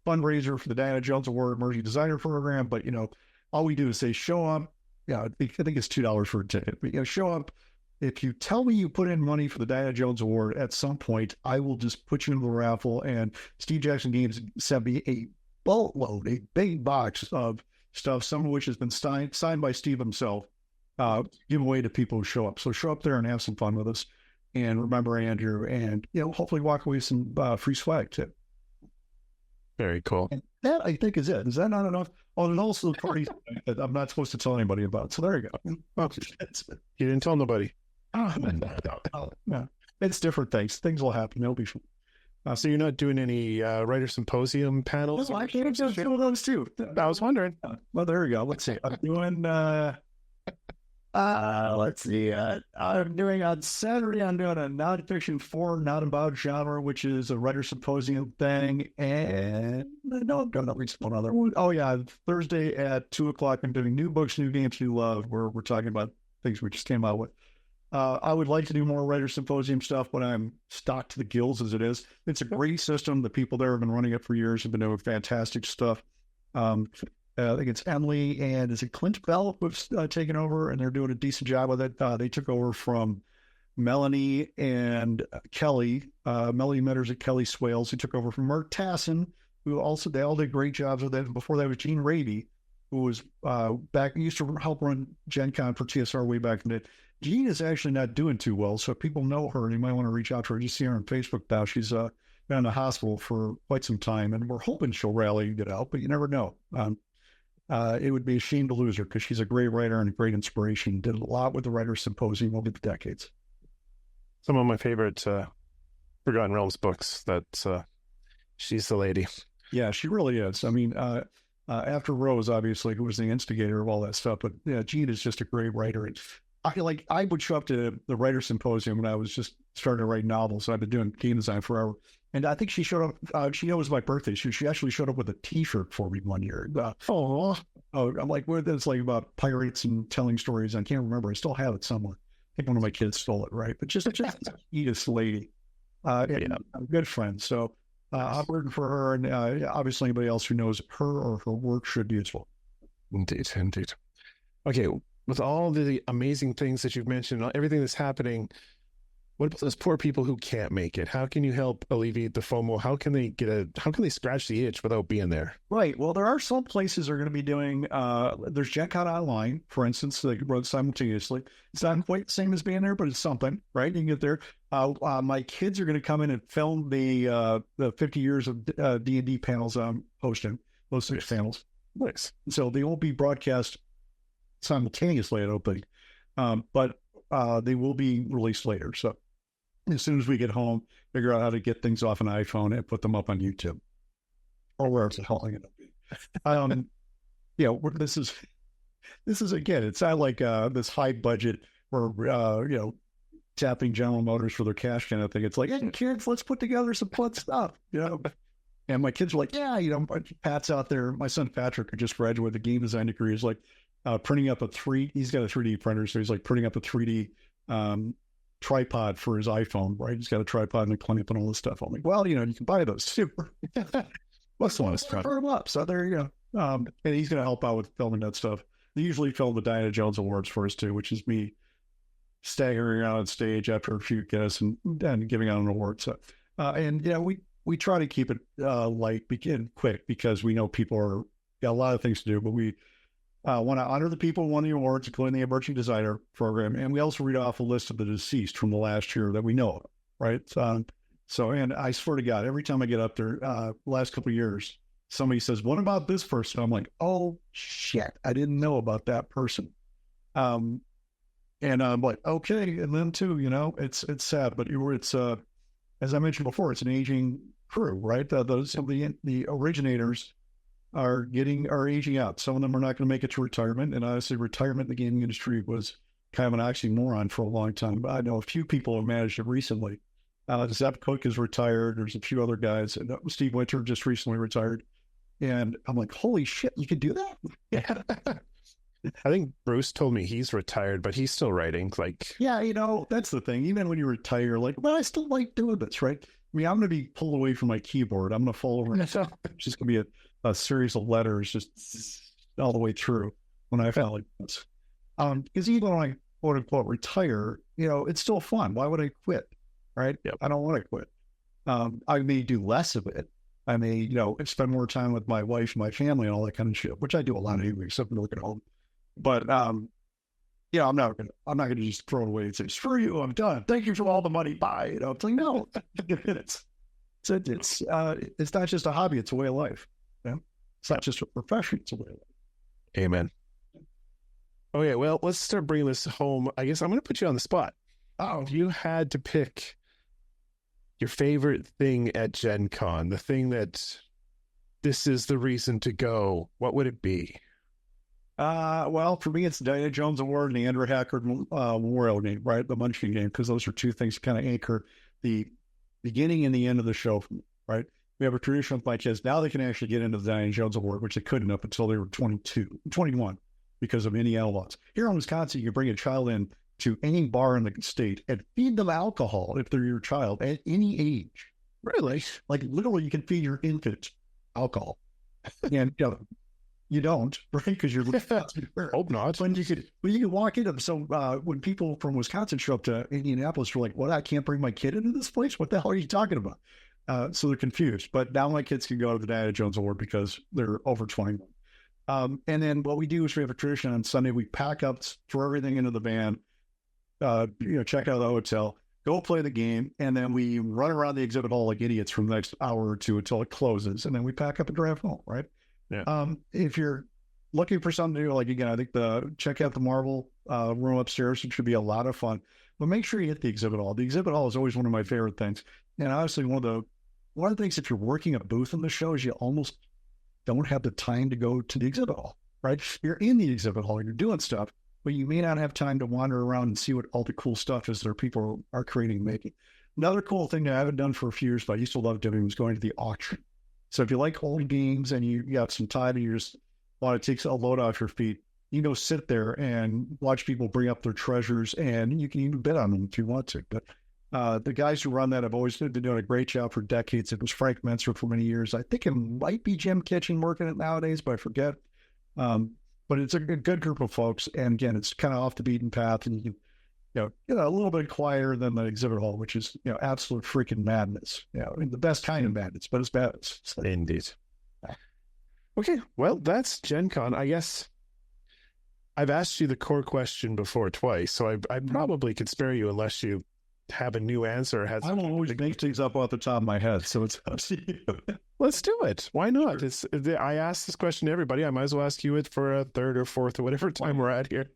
fundraiser for the Diana Jones Award Emerging Designer Program, but, all we do is say, show up. I think it's $2 for a ticket. But, show up. If you tell me you put in money for the Diana Jones Award at some point, I will just put you into the raffle. And Steve Jackson Games sent me a boatload, a big box of stuff, some of which has been signed by Steve himself, give away to people who show up. So show up there and have some fun with us. And remember Andrew, and hopefully walk away with some free swag too. Very cool. And that, I think, is it. Is that not enough? Oh, and also the parties that I'm not supposed to tell anybody about. So there you go. You didn't tell nobody. No. It's different things. Things will happen. It'll be fun. So you're not doing any writer symposium panels? No, I can't do those too. I was wondering. Well, there we go. Let's see. I'm doing. Let's see. I'm doing on Saturday. I'm doing a nonfiction for not about genre, which is a writer symposium thing, and no, I'm doing at least one other one. Oh yeah, Thursday at 2:00. I'm doing new books, new games, new love. Where we're talking about things we just came out with. I would like to do more writer symposium stuff, but I'm stocked to the gills as it is. It's a great system. The people there have been running it for years, have been doing fantastic stuff. I think it's Emily and is it Clint Bell who've taken over, and they're doing a decent job with it. They took over from Melanie and Kelly. Melanie Metters at Kelly Swales, who took over from Mark Tassin, who also, they all did great jobs with it. Before that was Gene Raby, who was used to help run Gen Con for TSR way back in the day. Jean is actually not doing too well, so if people know her, you might want to reach out to her. Just see her on Facebook now. She's been in the hospital for quite some time, and we're hoping she'll rally and get out, but you never know. It would be a shame to lose her because she's a great writer and a great inspiration. Did a lot with the Writers' Symposium over the decades. Some of my favorite Forgotten Realms books. She's the lady. Yeah, she really is. I mean, after Rose, obviously, who was the instigator of all that stuff, but yeah, Jean is just a great writer. And I would show up to the Writers' Symposium when I was just starting to write novels. So I've been doing game design forever. And I think she showed up, she knows my birthday. She actually showed up with a t-shirt for me one year. I'm like, well, that's like about pirates and telling stories. I can't remember. I still have it somewhere. I think one of my kids stole it, right? But just the sweetest lady. I'm a good friend. So I'm rooting for her. And obviously anybody else who knows her or her work should be as well. Indeed. Okay. With all the amazing things that you've mentioned, everything that's happening, what about those poor people who can't make it? How can you help alleviate the FOMO? How can they scratch the itch without being there? Right. Well, there are some places that are going to be doing, there's Gen Con Online, for instance, they run simultaneously. It's not quite the same as being there, but it's something, right? You can get there. My kids are going to come in and film the 50 years of D&D panels I'm hosting, those 6 panels. Nice. So they won't be broadcast simultaneously, I don't think, but they will be released later. So as soon as we get home, figure out how to get things off an iPhone and put them up on YouTube or wherever the hell I'm going to be. This is again, it's not like this high budget where tapping General Motors for their cash kind of thing. It's like, hey kids, let's put together some fun stuff, And my kids are like, Pat's out there. My son Patrick, who just graduated with a game design degree, is like printing up he's got a 3D printer, so he's like printing up a 3D tripod for his iPhone, right? He's got a tripod and a clamp and all this stuff. I'm like, well, you can buy those too. What's the one? Print them up. So there you go. And he's going to help out with filming that stuff. They usually film the Diana Jones Awards for us too, which is me staggering out on stage after a few guests and giving out an award. So, we try to keep it light, begin quick, because we know people got a lot of things to do, but we Want to honor the people who won the awards, including the Emerging Designer Program. And we also read off a list of the deceased from the last year that we know of, right? And I swear to God, every time I get up there, last couple of years, somebody says, what about this person? I'm like, oh, shit, I didn't know about that person. And I'm like, okay. And then too, it's sad, but it's, as I mentioned before, it's an aging crew, right? The originators are aging out. Some of them are not going to make it to retirement. And honestly, retirement in the gaming industry was kind of an oxymoron for a long time. But I know a few people have managed it recently. Zep Cook is retired. There's a few other guys. And Steve Winter just recently retired. And I'm like, holy shit, you can do that? Yeah. I think Bruce told me he's retired, but he's still writing. Yeah, that's the thing. Even when you retire, well, I still like doing this, right? I mean, I'm going to be pulled away from my keyboard. I'm going to fall over. It's just going to be a series of letters just all the way through when I finally this. Because even when I quote unquote retire, it's still fun. Why would I quit? Right? Yep. I don't want to quit. I may do less of it. I may, spend more time with my wife, my family, and all that kind of shit, which I do a lot anyway, except for looking at home. But I'm not gonna just throw it away and say, screw you, I'm done. Thank you for all the money. Bye. It's like, no, it's not just a hobby, it's a way of life. It's not just a profession, it's a way of life. Amen. Okay, well, let's start bringing this home. I guess I'm going to put you on the spot. If you had to pick your favorite thing at Gen Con, the thing that this is the reason to go, what would it be? Well, for me, it's the Diana Jones Award and the Andrew Hackard Memorial Game, right? The Munchkin Game, because those are two things that kind of anchor the beginning and the end of the show, right? We have a tradition with my kids. Now they can actually get into the Diana Jones Award, which they couldn't up until they were 21, because of Indiana laws. Here in Wisconsin, you can bring a child in to any bar in the state and feed them alcohol if they're your child at any age. Really? Literally, you can feed your infant alcohol. And you don't, right? Because you're hope not. When you can walk in them. So when people from Wisconsin show up to Indianapolis, they're like, "What? I can't bring my kid into this place? What the hell are you talking about?" So they're confused. But now my kids can go to the Diana Jones Award because they're over 21. And then what we do is we have a tradition on Sunday. We pack up, throw everything into the van, check out the hotel, go play the game, and then we run around the exhibit hall like idiots from the next hour or two until it closes, and then we pack up and drive home, right? Yeah. If you're looking for something to do, again, I think check out the Marvel room upstairs. It should be a lot of fun, but make sure you hit the exhibit hall. The exhibit hall is always one of my favorite things. And honestly, one of the things, if you're working a booth in the show, is you almost don't have the time to go to the exhibit hall, right? You're in the exhibit hall, you're doing stuff, but you may not have time to wander around and see what all the cool stuff is that people are creating and making. Another cool thing that I haven't done for a few years, but I used to love doing, was going to the auction. So if you like old games and you got some time and you just want to take a load off your feet, you go sit there and watch people bring up their treasures, and you can even bid on them if you want to. But the guys who run that have always been doing a great job for decades. It was Frank Menser for many years. I think it might be Jim Kitchen working it nowadays, but I forget. But it's a good group of folks. And again, it's kind of off the beaten path, and you can, a little bit quieter than the exhibit hall, which is, absolute freaking madness. The best kind of madness, but it's madness. Indeed. Okay, well, that's Gen Con. I guess I've asked you the core question before twice, so I probably could spare you unless you have a new answer. I will always make things up off the top of my head, so it's up to you. Let's do it. Why not? I asked this question to everybody. I might as well ask you it for a third or fourth or whatever time we're at here.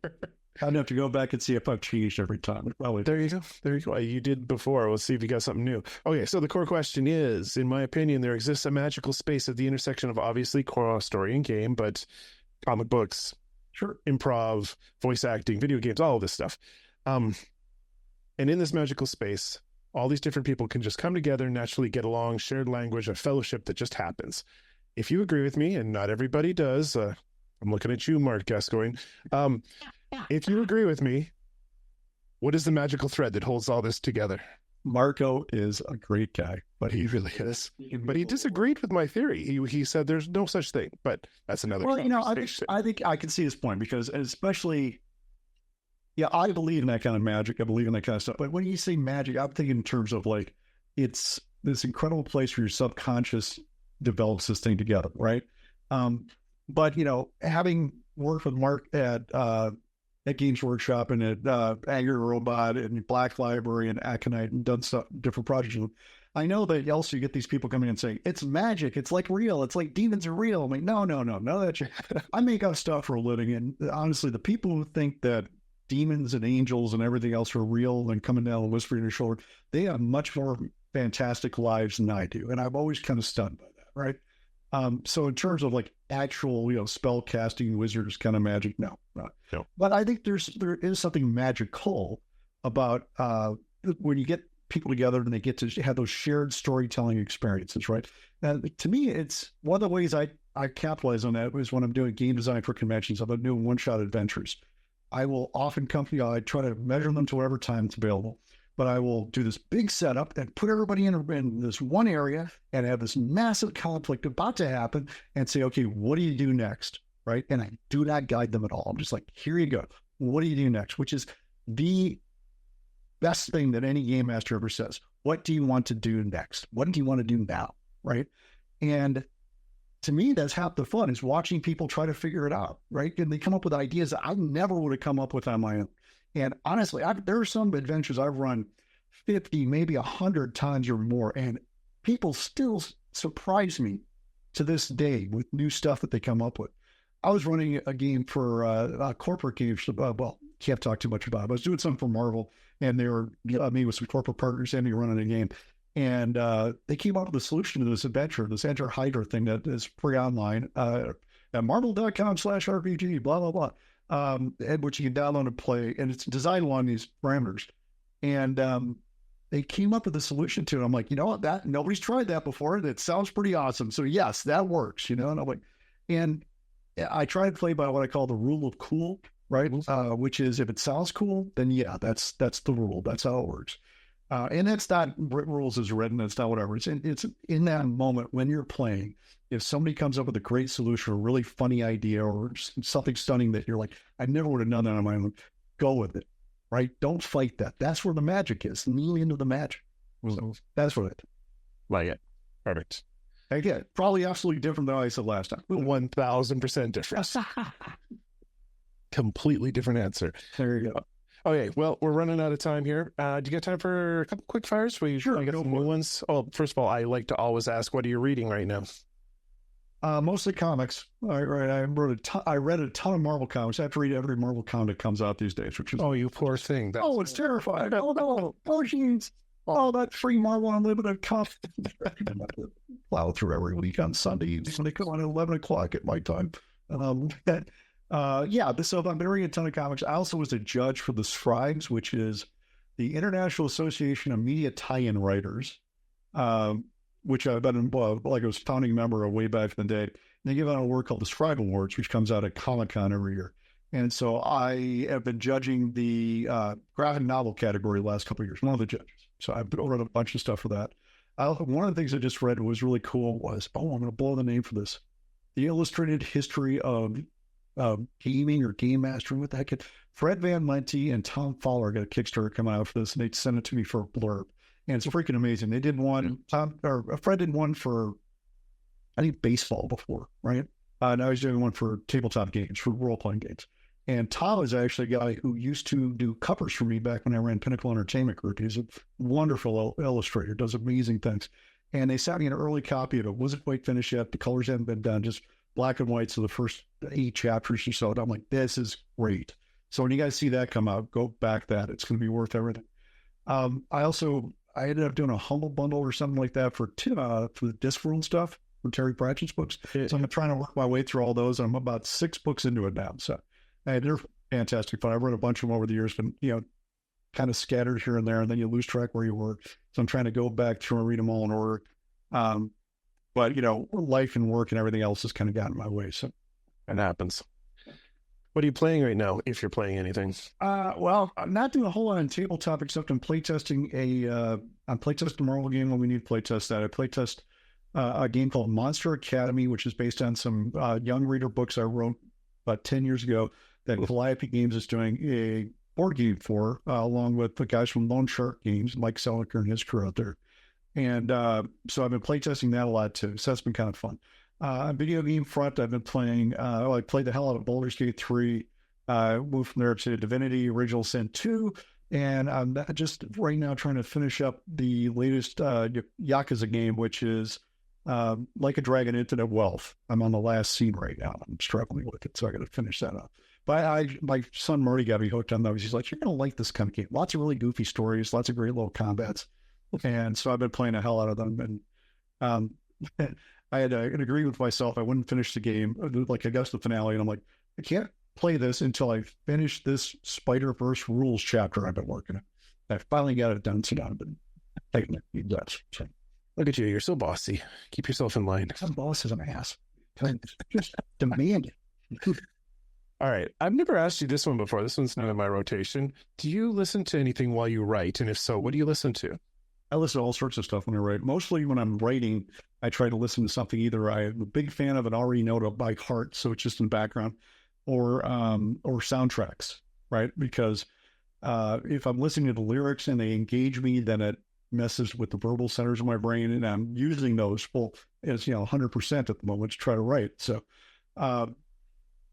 I'd have to go back and see if I've changed every time. Probably. There you go. You did before. We'll see if you got something new. Okay, so the core question is, in my opinion, there exists a magical space at the intersection of obviously core story and game, but comic books, sure, improv, voice acting, video games, all of this stuff. And in this magical space, all these different people can just come together, naturally get along, shared language, a fellowship that just happens. If you agree with me, and not everybody does, I'm looking at you, Mark Gascoigne. If you agree with me, what is the magical thread that holds all this together? Marco is a great guy, but he really is. But he disagreed with my theory. He said there's no such thing, but that's another. Well, I think I can see his point, because especially, I believe in that kind of magic. I believe in that kind of stuff. But when you say magic, I'm thinking in terms of it's this incredible place where your subconscious develops this thing together, right? But having worked with Mark at Games Workshop and at Angry Robot and Black Library and Aconite and done stuff, different projects. I know that also you get these people coming in saying, it's magic, it's like real, it's like demons are real. I'm like, no, none of that shit. I make up stuff for a living. And honestly, the people who think that demons and angels and everything else are real and coming down and whispering in your shoulder, they have much more fantastic lives than I do. And I'm always kind of stunned by that, right? So in terms of like actual, spell casting wizards kind of magic, no. But I think there is something magical about when you get people together and they get to have those shared storytelling experiences, right? And to me, it's one of the ways I capitalize on that is when I'm doing game design for conventions. I'm doing one-shot adventures. I will often I try to measure them to whatever time it's available, but I will do this big setup and put everybody in this one area and have this massive conflict about to happen and say, okay, what do you do next? Right? And I do not guide them at all. I'm just like, here you go. What do you do next? Which is the best thing that any game master ever says. What do you want to do next? What do you want to do now? Right? And to me, that's half the fun, is watching people try to figure it out. Right? And they come up with ideas that I never would have come up with on my own. And honestly, there are some adventures I've run 50, maybe 100 times or more, and people still surprise me to this day with new stuff that they come up with. I was running a game for a corporate game. Well, can't talk too much about it. I was doing something for Marvel, and they were me with some corporate partners, and you're running a game. And they came up with a solution to this adventure, this Enter Hydra thing that is free online at marvel.com/RPG, blah, blah, blah. Which you can download and play, and it's designed along these parameters. And they came up with a solution to it. I'm like, you know what, that nobody's tried that before. That sounds pretty awesome. So yes, that works, And I'm like, and I try to play by what I call the rule of cool, right? Which is if it sounds cool, then yeah, that's the rule. That's how it works. And that's not rules as written. It's not whatever. It's in that moment when you're playing. If somebody comes up with a great solution, a really funny idea, or something stunning that you're like, I never would have done that on my own, go with it, right? Don't fight that. That's where the magic is. Lean into the magic. So that's what it. Like it. Perfect. Again, probably absolutely different than I said last time. 1,000% different. Completely different answer. There you go. Okay, well, we're running out of time here. Do you got time for a couple quick fires? Sure. I got some new ones. Oh, first of all, I like to always ask, what are you reading right now? Mostly comics. I read a ton of Marvel comics. I have to read every Marvel comic that comes out these days, which is... Oh, you poor thing. It's terrifying. Oh, no. Oh, jeez. Oh, that free Marvel Unlimited cop. Plow through every week on Sundays when they come on at 11 o'clock at my time. So I've been reading a ton of comics. I also was a judge for the Scribes, which is the International Association of Media Tie-In Writers, which I've been like I was founding member of way back in the day. And they give out a award called the Scribe Awards, which comes out at Comic-Con every year. And so I have been judging the graphic novel category the last couple of years, one of the judges. So I've read a bunch of stuff for that. One of the things I just read was really cool was, I'm going to blow the name for this, The Illustrated History of Gaming or Game Mastering. What the heck? Fred Van Lente and Tom Fowler got a Kickstarter coming out for this, and they sent it to me for a blurb. And it's freaking amazing. They did one, Fred did one for, I think, baseball before, right? Now he's doing one for tabletop games, for role-playing games. And Tom is actually a guy who used to do covers for me back when I ran Pinnacle Entertainment Group. He's a wonderful illustrator, does amazing things. And they sent me an early copy of it. Wasn't quite finished yet. The colors haven't been done, just black and white. So the first 8 chapters or so, and I'm like, this is great. So when you guys see that come out, go back that. It's going to be worth everything. I ended up doing a Humble Bundle or something like that for the Discworld stuff, for Terry Pratchett's books. So I'm trying to work my way through all those. I'm about 6 books into it now. So they're fantastic fun. I've read a bunch of them over the years, but kind of scattered here and there, and then you lose track where you were. So I'm trying to go back through and read them all in order. But life and work and everything else has kind of gotten in my way. So it happens. What are you playing right now, if you're playing anything? Well, I'm not doing a whole lot on tabletop, except I'm playtesting I'm playtesting a Marvel game when we need to playtest that. I playtest a game called Monster Academy, which is based on some young reader books I wrote about 10 years ago that Calliope Games is doing a board game for, along with the guys from Lone Shark Games, Mike Seliker and his crew out there. And so I've been playtesting that a lot too. So that's been kind of fun. On video game front, I've been playing, I played the hell out of Baldur's Gate 3, moved from there to Divinity, Original Sin 2, and I'm just right now trying to finish up the latest Yakuza game, which is Like a Dragon Infinite Wealth. I'm on the last scene right now. I'm struggling with it, so I got to finish that up. But my son Marty got me hooked on those. He's like, you're going to like this kind of game. Lots of really goofy stories, lots of great little combats. And so I've been playing the hell out of them. And I had to agree with myself. I wouldn't finish the game, like I guess the finale. And I'm like, I can't play this until I finish this Spider-Verse rules chapter I've been working on. I finally got it done. So now I've been taking it. So, Look at you. You're so bossy. Keep yourself in line. some boss is an ass. Just demand it. All right. I've never asked you this one before. This one's not in my rotation. Do you listen to anything while you write? And if so, what do you listen to? I listen to all sorts of stuff when I write. Mostly when I'm writing, I try to listen to something. Either I'm a big fan of an already know it by heart, so it's just in the background, or soundtracks, right? Because if I'm listening to the lyrics and they engage me, then it messes with the verbal centers of my brain, and I'm using those full as 100% at the moment to try to write. So,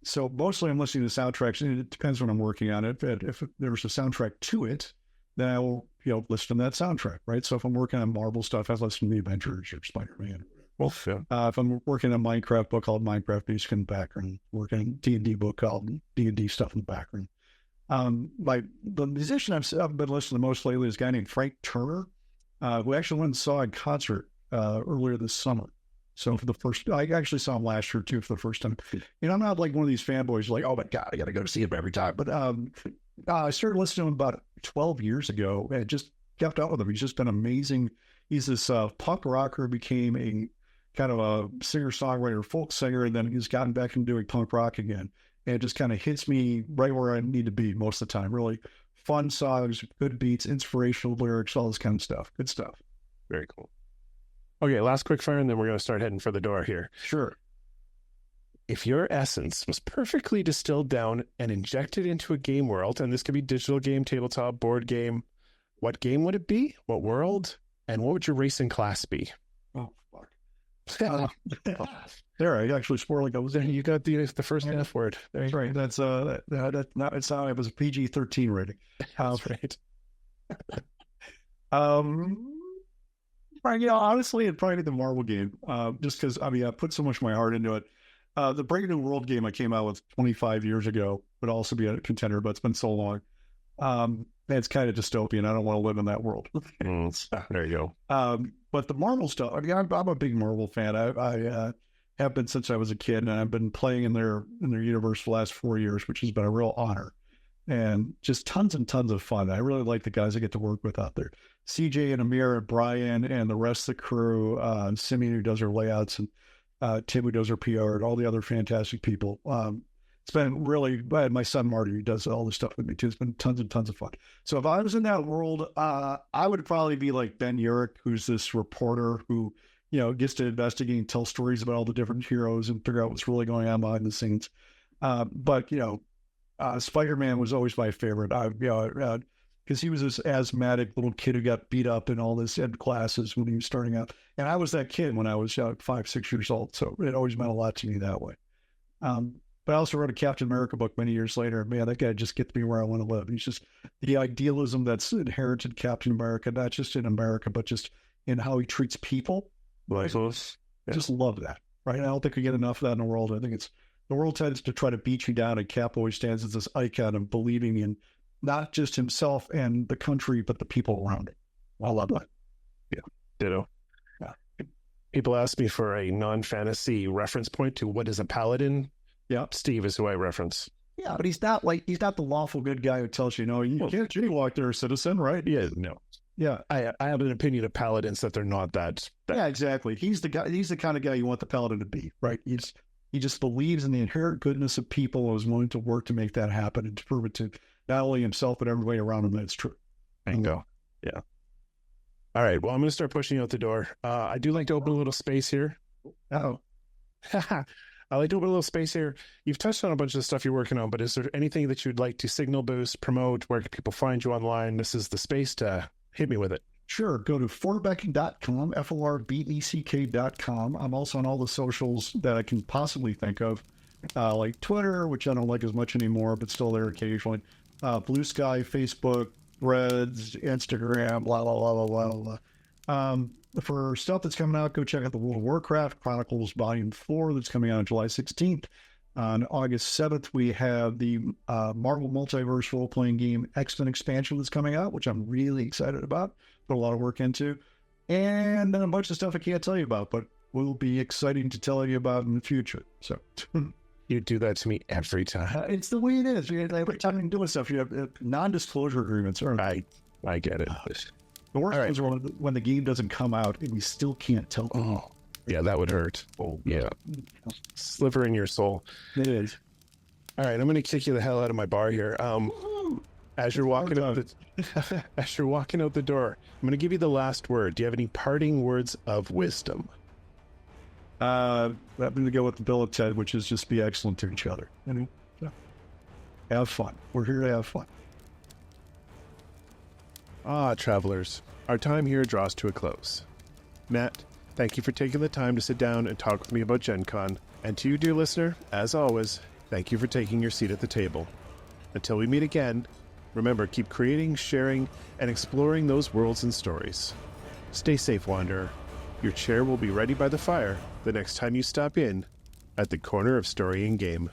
so mostly I'm listening to soundtracks, and it depends when I'm working on it. If there's a soundtrack to it, then I will, listen to that soundtrack, right? So if I'm working on Marvel stuff, I listen to the Avengers or Spider-Man. Well, yeah. If I'm working on a Minecraft book, I'll have Minecraft music in the background. Working on D&D book, I'll have D&D stuff in the background. The musician I've been listening to most lately is a guy named Frank Turner, who actually went and saw a concert earlier this summer. So I actually saw him last year too for the first time. I'm not like one of these fanboys like, oh my God, I got to go see him every time. But I started listening to him about 12 years ago and just kept up with him. He's just been amazing. He's this punk rocker, became a kind of a singer-songwriter, folk singer, and then he's gotten back into doing punk rock again. And it just kind of hits me right where I need to be most of the time. Really fun songs, good beats, inspirational lyrics, all this kind of stuff. Good stuff. Very cool. Okay, last quick fire, and then we're going to start heading for the door here. Sure. If your essence was perfectly distilled down and injected into a game world, and this could be digital game, tabletop, board game, what game would it be? What world? And what would your race and class be? Oh, fuck. There, I actually swore like I was there. You got the first F word. That's right. That's it's not. It was a PG-13 rating. That's right. Honestly, it'd probably be the Marvel game. Just because I put so much of my heart into it. The Brave New World game I came out with 25 years ago would also be a contender, but it's been so long. It's kind of dystopian. I don't want to live in that world. There you go. But the Marvel stuff, I'm a big Marvel fan. I have been since I was a kid, and I've been playing in their universe for the last 4 years, which has been a real honor. And just tons and tons of fun. I really like the guys I get to work with out there. CJ and Amir and Brian and the rest of the crew, Simeon who does our layouts, and Tim who does our PR, and all the other fantastic people. It's been really, my son Marty who does all this stuff with me too. It's been tons and tons of fun. So if I was in that world, I would probably be like Ben Urich, who's this reporter who, gets to investigate and tell stories about all the different heroes and figure out what's really going on behind the scenes. But Spider-Man was always my favorite. Because he was this asthmatic little kid who got beat up in all this ed classes when he was starting out. And I was that kid when I was 5, 6 years old. So it always meant a lot to me that way. But I also wrote a Captain America book many years later. Man, that guy just gets me where I want to live. He's just the idealism that's inherent in Captain America, not just in America, but just in how he treats people. I just love that, right? I don't think we get enough of that in the world. I think the world tends to try to beat you down, and Cap always stands as this icon of believing in not just himself and the country, but the people around it. I love that. Yeah, ditto. Yeah. People ask me for a non-fantasy reference point to what is a paladin. Yeah, Steve is who I reference. Yeah, but he's not the lawful good guy who tells you, you can't jaywalk there, citizen, right? Yeah, no. Yeah, I have an opinion of paladins that they're not that. Yeah, exactly. He's the guy. He's the kind of guy you want the paladin to be, right? He just believes in the inherent goodness of people and is willing to work to make that happen and to prove it to not only himself but everybody around him that it's true. Bingo. Yeah. All right. Well, I'm going to start pushing you out the door. I do like to open a little space here. Uh-oh. I like to open a little space here. You've touched on a bunch of the stuff you're working on, but is there anything that you'd like to signal boost, promote? Where can people find you online? This is the space to hit me with it. Sure. Go to forbeck.com, Forbeck.com. I'm also on all the socials that I can possibly think of, like Twitter, which I don't like as much anymore, but still there occasionally. Blue Sky, Facebook, Threads, Instagram, blah, blah, blah, blah, blah, blah. For stuff that's coming out, go check out the World of Warcraft Chronicles Volume 4 that's coming out on July 16th. On August 7th, we have the Marvel Multiverse Role-Playing Game X-Men expansion that's coming out, which I'm really excited about. Put a lot of work into. And then a bunch of stuff I can't tell you about, but will be exciting to tell you about in the future. So You do that to me every time. it's the way it is. Every time you're doing stuff, you have non-disclosure agreements. I get it. The worst All right. ones are when the game doesn't come out and we still can't tell people. Oh, yeah, that would hurt. Oh, yeah. Sliver in your soul. It is. All right, I'm going to kick you the hell out of my bar here. As you're walking out the door, I'm going to give you the last word. Do you have any parting words of wisdom? I'm going to go with the bill of Ted, which is just be excellent to each other. And have fun. We're here to have fun. Ah, travelers, our time here draws to a close. Matt, thank you for taking the time to sit down and talk with me about Gen Con. And to you, dear listener, as always, thank you for taking your seat at the table. Until we meet again, remember, keep creating, sharing, and exploring those worlds and stories. Stay safe, Wanderer. Your chair will be ready by the fire the next time you stop in at the Corner of Story and Game.